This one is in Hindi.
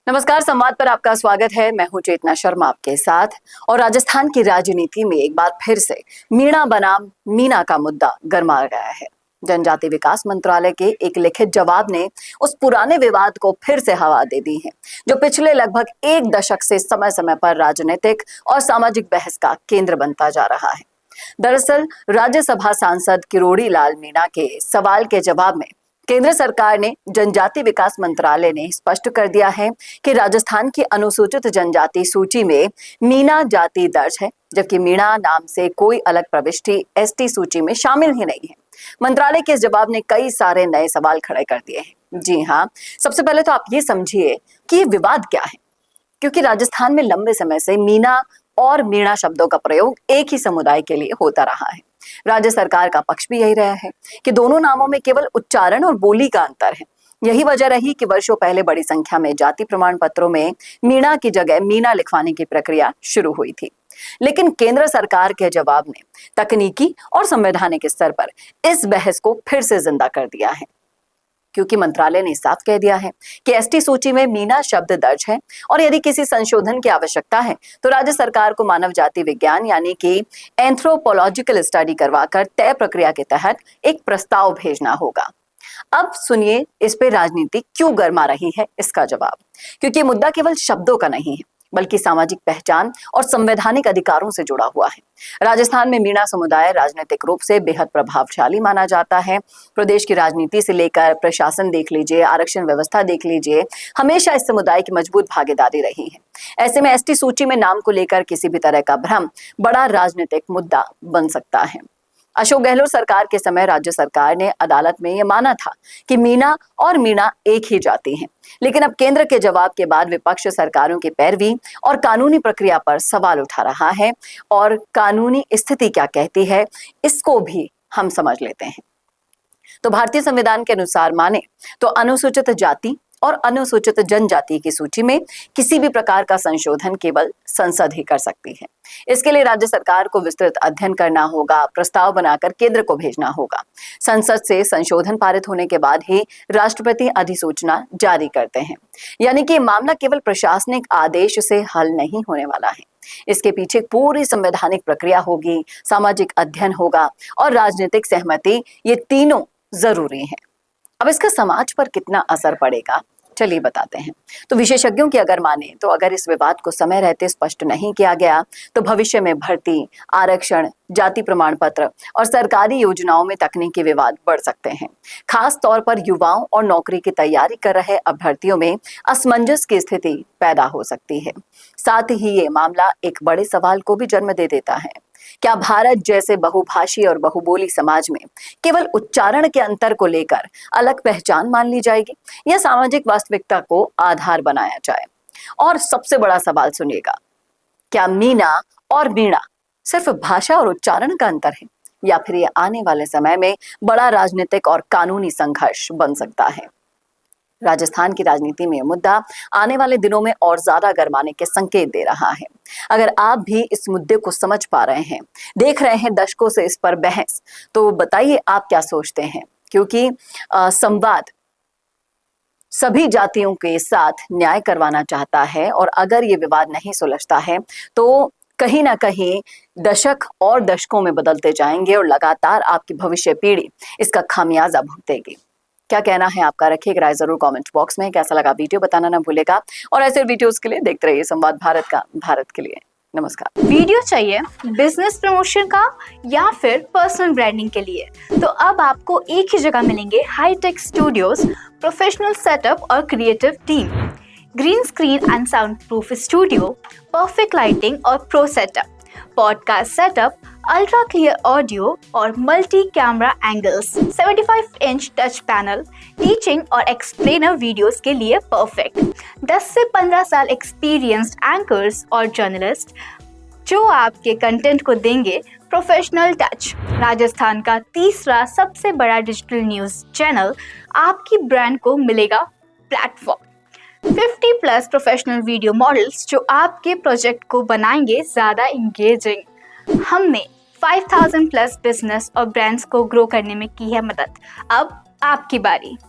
नमस्कार, संवाद पर आपका स्वागत है। मैं हूं चेतना शर्मा आपके साथ। और राजस्थान की राजनीति में एक बार फिर से मीणा बनाम मीना का मुद्दा गरमा गया है। जनजाति विकास मंत्रालय के एक लिखित जवाब ने उस पुराने विवाद को फिर से हवा दे दी है, जो पिछले लगभग एक दशक से समय समय पर राजनीतिक और सामाजिक बहस का केंद्र बनता जा रहा है। दरअसल राज्यसभा सांसद किरोड़ी लाल मीणा के सवाल के जवाब में केंद्र सरकार ने जनजाति विकास मंत्रालय ने स्पष्ट कर दिया है कि राजस्थान की अनुसूचित जनजाति सूची में मीना जाति दर्ज है, जबकि मीणा नाम से कोई अलग प्रविष्टि एसटी सूची में शामिल ही नहीं है। मंत्रालय के इस जवाब ने कई सारे नए सवाल खड़े कर दिए हैं। जी हाँ, सबसे पहले तो आप ये समझिए कि ये विवाद क्या है, क्योंकि राजस्थान में लंबे समय से मीना और मीणा शब्दों का प्रयोग एक ही समुदाय के लिए होता रहा है। राज्य सरकार का पक्ष भी यही रहा है कि दोनों नामों में केवल उच्चारण और बोली का अंतर है। यही वजह रही कि वर्षों पहले बड़ी संख्या में जाति प्रमाण पत्रों में मीणा की जगह मीना लिखवाने की प्रक्रिया शुरू हुई थी। लेकिन केंद्र सरकार के जवाब ने तकनीकी और संवैधानिक स्तर पर इस बहस को फिर से जिंदा कर दिया है, क्योंकि मंत्रालय ने साफ कह दिया है कि एसटी सूची में मीना शब्द दर्ज है और यदि किसी संशोधन की आवश्यकता है तो राज्य सरकार को मानव जाति विज्ञान यानी कि एंथ्रोपोलॉजिकल स्टडी करवाकर तय प्रक्रिया के तहत एक प्रस्ताव भेजना होगा। अब सुनिए इस पे राजनीति क्यों गर्मा रही है इसका जवाब, क्योंकि मुद्दा केवल शब्दों का नहीं है बल्कि सामाजिक पहचान और संवैधानिक अधिकारों से जुड़ा हुआ है। राजस्थान में मीणा समुदाय राजनीतिक रूप से बेहद प्रभावशाली माना जाता है। प्रदेश की राजनीति से लेकर प्रशासन देख लीजिए, आरक्षण व्यवस्था देख लीजिए, हमेशा इस समुदाय की मजबूत भागीदारी रही है। ऐसे में एसटी सूची में नाम को लेकर किसी भी तरह का भ्रम बड़ा राजनीतिक मुद्दा बन सकता है। अशोक गहलोत सरकार के समय राज्य सरकार ने अदालत में यह माना था कि मीना और मीणा एक ही जाति हैं, लेकिन अब केंद्र के जवाब के बाद विपक्ष सरकारों की पैरवी और कानूनी प्रक्रिया पर सवाल उठा रहा है। और कानूनी स्थिति क्या कहती है इसको भी हम समझ लेते हैं। तो भारतीय संविधान के अनुसार माने तो अनुसूचित जाति और अनुसूचित जनजाति की सूची में किसी भी प्रकार का संशोधन केवल संसद ही कर सकती है। इसके लिए राज्य सरकार को विस्तृत अध्ययन करना होगा, प्रस्ताव बनाकर केंद्र को भेजना होगा। संसद से संशोधन पारित होने के बाद ही राष्ट्रपति अधिसूचना जारी करते हैं। यानी कि मामला केवल प्रशासनिक आदेश से हल नहीं होने वाला है। इसके पीछे पूरी संवैधानिक प्रक्रिया होगी, सामाजिक अध्ययन होगा और राजनीतिक सहमति, ये तीनों जरूरी है। अब इसका समाज पर कितना असर पड़ेगा, चलिए बताते हैं। तो विशेषज्ञों की अगर माने तो अगर इस विवाद को समय रहते स्पष्ट नहीं किया गया तो भविष्य में भर्ती, आरक्षण, जाति प्रमाण पत्र और सरकारी योजनाओं में तकनीकी विवाद बढ़ सकते हैं। खास तौर पर युवाओं और नौकरी की तैयारी कर रहे अभ्यर्थियों में असमंजस की स्थिति पैदा हो सकती है। साथ ही ये मामला एक बड़े सवाल को भी जन्म दे देता है। क्या भारत जैसे बहुभाषी और बहुबोली समाज में केवल उच्चारण के अंतर को लेकर अलग पहचान मान ली जाएगी या सामाजिक वास्तविकता को आधार बनाया जाए? और सबसे बड़ा सवाल सुनिएगा, क्या मीना और मीणा सिर्फ भाषा और उच्चारण का अंतर है या फिर ये आने वाले समय में बड़ा राजनीतिक और कानूनी संघर्ष बन सकता है? राजस्थान की राजनीति में यह मुद्दा आने वाले दिनों में और ज्यादा गरमाने के संकेत दे रहा है। अगर आप भी इस मुद्दे को समझ पा रहे हैं, देख रहे हैं दशकों से इस पर बहस, तो बताइए आप क्या सोचते हैं, क्योंकि संवाद सभी जातियों के साथ न्याय करवाना चाहता है और अगर ये विवाद नहीं सुलझता है तो कहीं ना कहीं दशक और दशकों में बदलते जाएंगे और लगातार आपकी भविष्य पीढ़ी इसका खामियाजा भुगतेगी। क्या कहना है आपका, रखिएगा राय जरूर कमेंट बॉक्स में। कैसा लगा वीडियो बताना ना भूलेगा और ऐसे वीडियोस के लिए देखते रहिए संवाद भारत का, भारत के लिए। नमस्कार। वीडियो चाहिए बिजनेस प्रमोशन का या फिर पर्सनल ब्रांडिंग के लिए, तो अब आपको एक ही जगह मिलेंगे हाईटेक स्टूडियोज, प्रोफेशनल सेटअप और creative team, green screen and soundproof studio, perfect lighting और pro setup, podcast setup, ultra clear audio और multi camera angles, 75 inch touch panel, teaching और एक्सप्लेनर वीडियोस के लिए परफेक्ट, 10 से 15 साल एक्सपीरियंस्ड एंकर्स और जर्नलिस्ट जो आपके कंटेंट को देंगे प्रोफेशनल टच। राजस्थान का तीसरा सबसे बड़ा डिजिटल न्यूज चैनल आपकी ब्रांड को मिलेगा प्लेटफॉर्म। 50+ प्रोफेशनल वीडियो मॉडल्स जो आपके प्रोजेक्ट को बनाएंगे ज़्यादा इंगेजिंग। हमने 5000+ बिजनेस और ब्रांड्स को ग्रो करने में की है मदद। अब आपकी बारी।